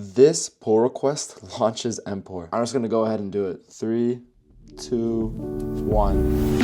this pull request launches Empor. I'm just gonna go ahead and do it. 3, 2, 1.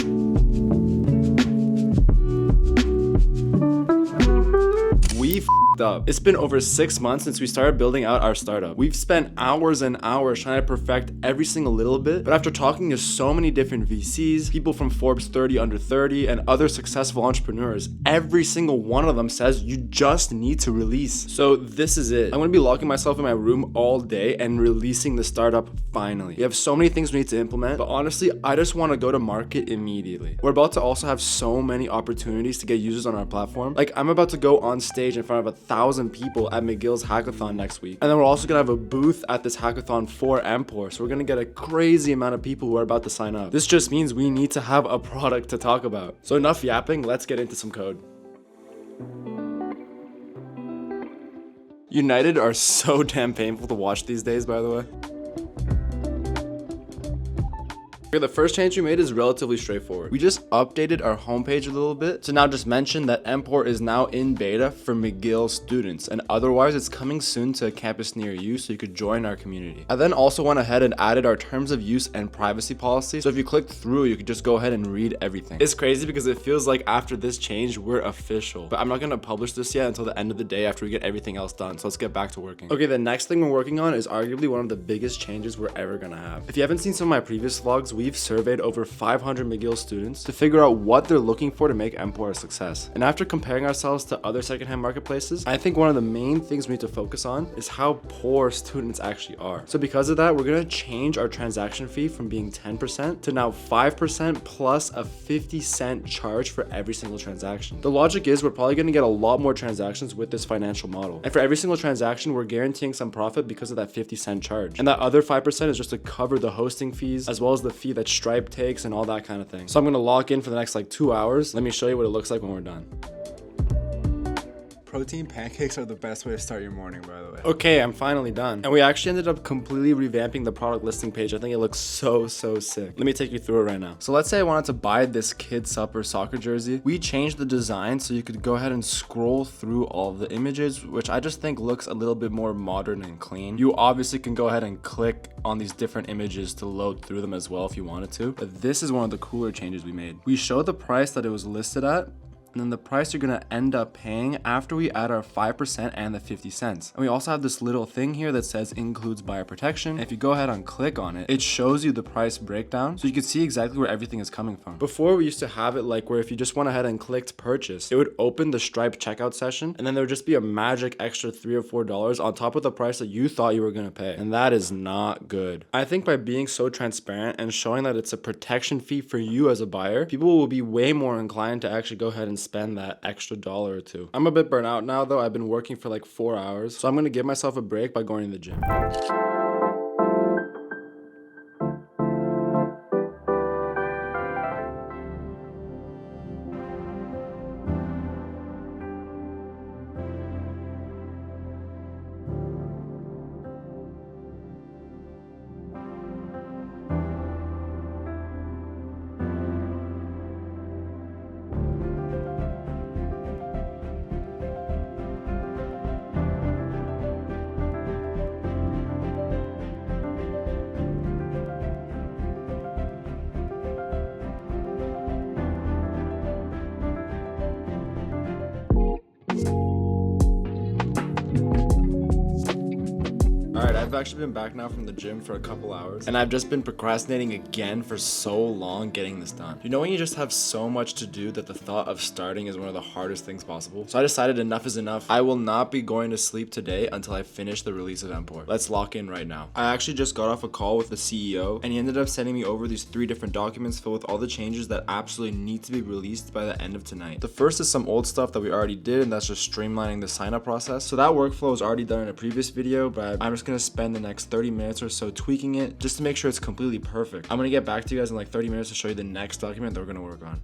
We f***ed up. It's been over 6 months since we started building out our startup. We've spent hours and hours trying to perfect every single little bit, but after talking to so many different VCs, people from Forbes 30 under 30, and other successful entrepreneurs, every single one of them says you just need to release. So this is it. I'm gonna be locking myself in my room all day and releasing the startup finally. We have so many things we need to implement, but honestly, I just want to go to market immediately. We're about to also have so many opportunities to get users on our platform. Like, I'm about to go on stage in front of 1,000 people at McGill's hackathon next week. And then we're also gonna have a booth at this hackathon for Empor. So we're gonna get a crazy amount of people who are about to sign up. This just means we need to have a product to talk about. So enough yapping, let's get into some code. United are so damn painful to watch these days, by the way. Okay, the first change we made is relatively straightforward. We just updated our homepage a little bit to now just mention that Empor is now in beta for McGill students, and otherwise it's coming soon to a campus near you so you could join our community. I then also went ahead and added our terms of use and privacy policy, so if you click through, you could just go ahead and read everything. It's crazy because it feels like after this change, we're official, but I'm not gonna publish this yet until the end of the day after we get everything else done, so let's get back to working. Okay, the next thing we're working on is arguably one of the biggest changes we're ever gonna have. If you haven't seen some of my previous vlogs, we've surveyed over 500 McGill students to figure out what they're looking for to make Empor a success. And after comparing ourselves to other secondhand marketplaces, I think one of the main things we need to focus on is how poor students actually are. So because of that, we're gonna change our transaction fee from being 10% to now 5% plus a 50-cent charge for every single transaction. The logic is we're probably gonna get a lot more transactions with this financial model. And for every single transaction, we're guaranteeing some profit because of that 50-cent charge. And that other 5% is just to cover the hosting fees, as well as the fee that Stripe takes and all that kind of thing. So I'm gonna lock in for the next like 2 hours. Let me show you what it looks like when we're done. Protein pancakes are the best way to start your morning, by the way. Okay, I'm finally done. And we actually ended up completely revamping the product listing page. I think it looks so sick. Let me take you through it right now. So let's say I wanted to buy this kid supper soccer jersey. We changed the design so you could go ahead and scroll through all of the images, which I just think looks a little bit more modern and clean. You obviously can go ahead and click on these different images to load through them as well if you wanted to. But this is one of the cooler changes we made. We showed the price that it was listed at, and then the price you're gonna end up paying after we add our 5% and the 50 cents. And we also have this little thing here that says includes buyer protection. And if you go ahead and click on it, it shows you the price breakdown so you can see exactly where everything is coming from. Before, we used to have it like where if you just went ahead and clicked purchase, it would open the Stripe checkout session, and then there would just be a magic extra $3 or $4 on top of the price that you thought you were gonna pay. And that is not good. I think by being so transparent and showing that it's a protection fee for you as a buyer, people will be way more inclined to actually go ahead and spend that extra $1 or $2. I'm a bit burnt out now though. I've been working for like 4 hours, so I'm gonna give myself a break by going to the gym. I've actually been back now from the gym for a couple hours, and I've just been procrastinating again for so long getting this done. You know when you just have so much to do that the thought of starting is one of the hardest things possible? So I decided enough is enough. I will not be going to sleep today until I finish the release of Empor. Let's lock in right now. I actually just got off a call with the CEO, and he ended up sending me over these 3 different documents filled with all the changes that absolutely need to be released by the end of tonight. The first is some old stuff that we already did, and that's just streamlining the sign up process. So that workflow is already done in a previous video, but I'm just gonna spend the next 30 minutes or so tweaking it just to make sure it's completely perfect. I'm gonna get back to you guys in like 30 minutes to show you the next document that we're gonna work on.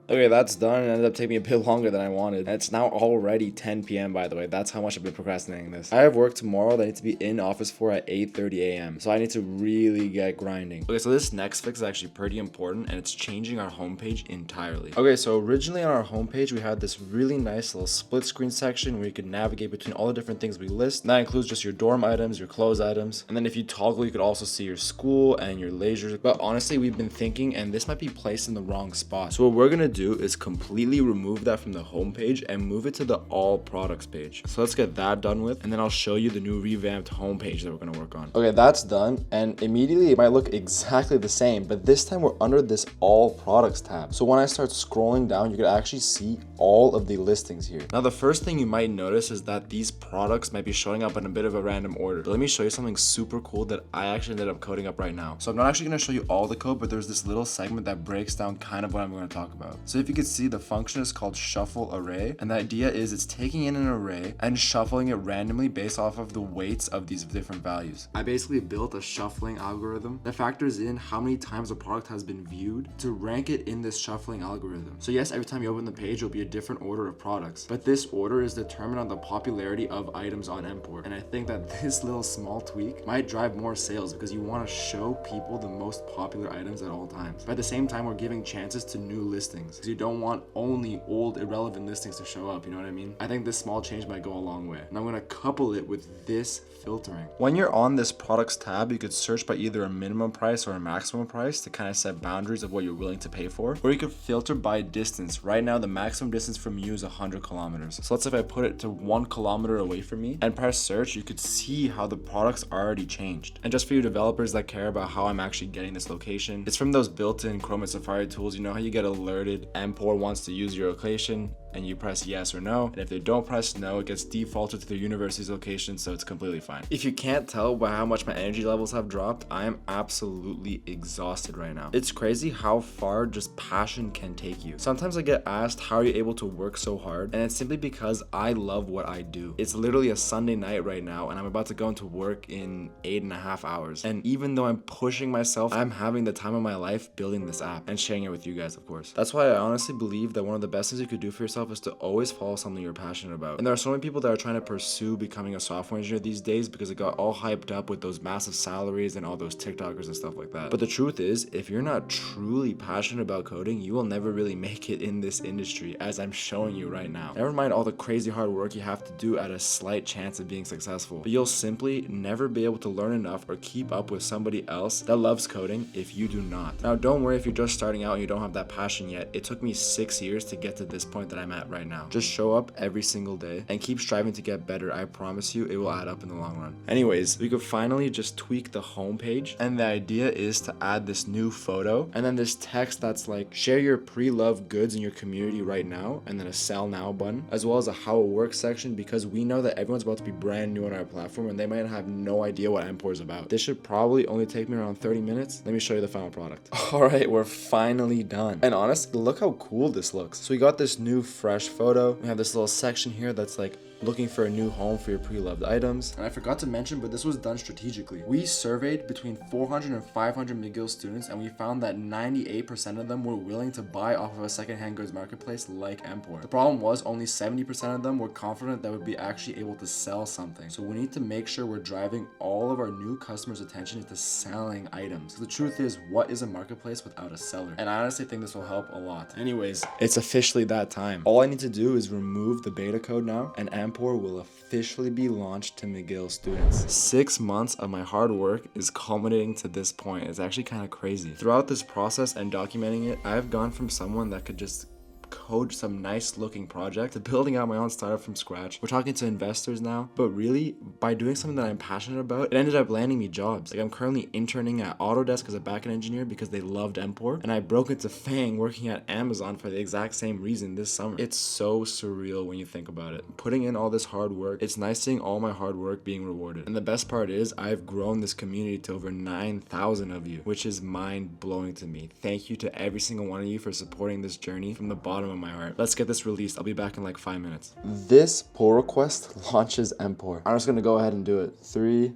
Okay, that's done. It ended up taking me a bit longer than I wanted. And it's now already 10 p.m. by the way. That's how much I've been procrastinating this. I have work tomorrow that I need to be in office for at 8:30 a.m. So I need to really get grinding. Okay, so this next fix is actually pretty important and it's changing our homepage entirely. Okay, so originally on our homepage, we had this really nice little split screen section where you could navigate between all the different things we list. And that includes just your dorm items, your clothes items. And then if you toggle, you could also see your school and your leisure. But honestly, we've been thinking, and this might be placed in the wrong spot. So what we're gonna do is completely remove that from the homepage and move it to the all products page. So let's get that done with, and then I'll show you the new revamped homepage that we're gonna work on. Okay, that's done, and immediately it might look exactly the same, but this time we're under this all products tab. So when I start scrolling down, you can actually see all of the listings here. Now, the first thing you might notice is that these products might be showing up in a bit of a random order. But let me show you something super cool that I actually ended up coding up right now. So I'm not actually gonna show you all the code, but there's this little segment that breaks down kind of what I'm gonna talk about. So if you could see, the function is called shuffle array, and the idea is it's taking in an array and shuffling it randomly based off of the weights of these different values. I basically built a shuffling algorithm that factors in how many times a product has been viewed to rank it in this shuffling algorithm. So yes, every time you open the page, it'll be a different order of products, but this order is determined on the popularity of items on Empor. And I think that this little small tweak might drive more sales because you want to show people the most popular items at all times. But at the same time, we're giving chances to new listings because you don't want only old irrelevant listings to show up, you know what I mean? I think this small change might go a long way. And I'm gonna couple it with this filtering. When you're on this products tab, you could search by either a minimum price or a maximum price to kind of set boundaries of what you're willing to pay for, or you could filter by distance. Right now, the maximum distance from you is 100 kilometers. So let's say if I put it to 1 kilometer away from me and press search, you could see how the products already changed. And just for you developers that care about how I'm actually getting this location, it's from those built-in Chrome and Safari tools. You know how you get alerted Empor wants to use your location, and you press yes or no, and if they don't press no, it gets defaulted to their university's location, so it's completely fine. If you can't tell by how much my energy levels have dropped, I am absolutely exhausted right now. It's crazy how far just passion can take you. Sometimes I get asked, how are you able to work so hard? And it's simply because I love what I do. It's literally a Sunday night right now, and I'm about to go into work in 8.5 hours. And even though I'm pushing myself, I'm having the time of my life building this app and sharing it with you guys, of course. That's why I honestly believe that one of the best things you could do for yourself is to always follow something you're passionate about. And there are so many people that are trying to pursue becoming a software engineer these days because it got all hyped up with those massive salaries and all those TikTokers and stuff like that. But the truth is, if you're not truly passionate about coding, you will never really make it in this industry, as I'm showing you right now. Never mind all the crazy hard work you have to do at a slight chance of being successful, but you'll simply never be able to learn enough or keep up with somebody else that loves coding if you do not. Now, don't worry if you're just starting out and you don't have that passion yet. It took me 6 years to get to this point that I'm at right now. Just show up every single day and keep striving to get better. I promise you it will add up in the long run. Anyways, we could finally just tweak the homepage, and the idea is to add this new photo and then this text that's like, share your pre-loved goods in your community right now, and then a sell now button, as well as a how it works section, because we know that everyone's about to be brand new on our platform and they might have no idea what Empor is about. This should probably only take me around 30 minutes. Let me show you the final product. All right, we're finally done. And honestly, look how cool this looks. So we got this new fresh photo. We have this little section here that's like looking for a new home for your pre-loved items. And I forgot to mention, but this was done strategically. We surveyed between 400 and 500 McGill students, and we found that 98% of them were willing to buy off of a secondhand goods marketplace like Empor. The problem was only 70% of them were confident that would be actually able to sell something. So we need to make sure we're driving all of our new customers' attention into selling items. The truth is, what is a marketplace without a seller? And I honestly think this will help a lot. Anyways, it's officially that time. All I need to do is remove the beta code now, and Empor will officially be launched to McGill students. 6 months of my hard work is culminating to this point. It's actually kind of crazy. Throughout this process and documenting it, I've gone from someone that could just code some nice looking project to building out my own startup from scratch. We're talking to investors now, but really by doing something that I'm passionate about, it ended up landing me jobs. Like I'm currently interning at Autodesk as a backend engineer because they loved Empor, and I broke into FANG working at Amazon for the exact same reason this summer. It's so surreal when you think about it. Putting in all this hard work, it's nice seeing all my hard work being rewarded. And the best part is I've grown this community to over 9,000 of you, which is mind blowing to me. Thank you to every single one of you for supporting this journey from the bottom of my heart. Let's get this released. I'll be back in like 5 minutes. This pull request launches Empor. I'm just gonna go ahead and do it. 3,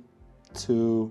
2,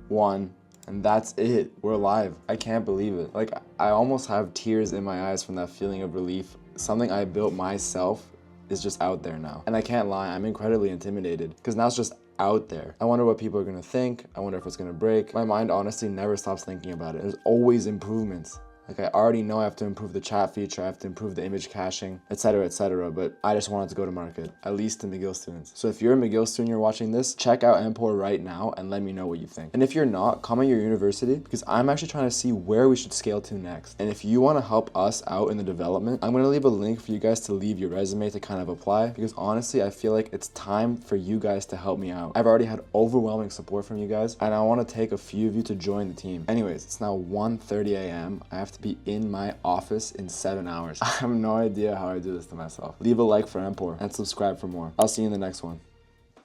1. And that's it. We're live. I can't believe it. Like, I almost have tears in my eyes from that feeling of relief. Something I built myself is just out there now. And I can't lie, I'm incredibly intimidated because now it's just out there. I wonder what people are gonna think. I wonder if it's gonna break. My mind honestly never stops thinking about it. There's always improvements. Like, I already know I have to improve the chat feature, I have to improve the image caching, etc., but I just wanted to go to market, at least to McGill students. So if you're a McGill student, you're watching this, check out Empor right now and let me know what you think. And if you're not, comment your university, because I'm actually trying to see where we should scale to next. And if you want to help us out in the development, I'm going to leave a link for you guys to leave your resume to kind of apply, because honestly, I feel like it's time for you guys to help me out. I've already had overwhelming support from you guys, and I want to take a few of you to join the team. Anyways, it's now 1:30 a.m. I have to be in my office in 7 hours. I have no idea how I do this to myself. Leave a like for Empor and subscribe for more. I'll see you in the next one.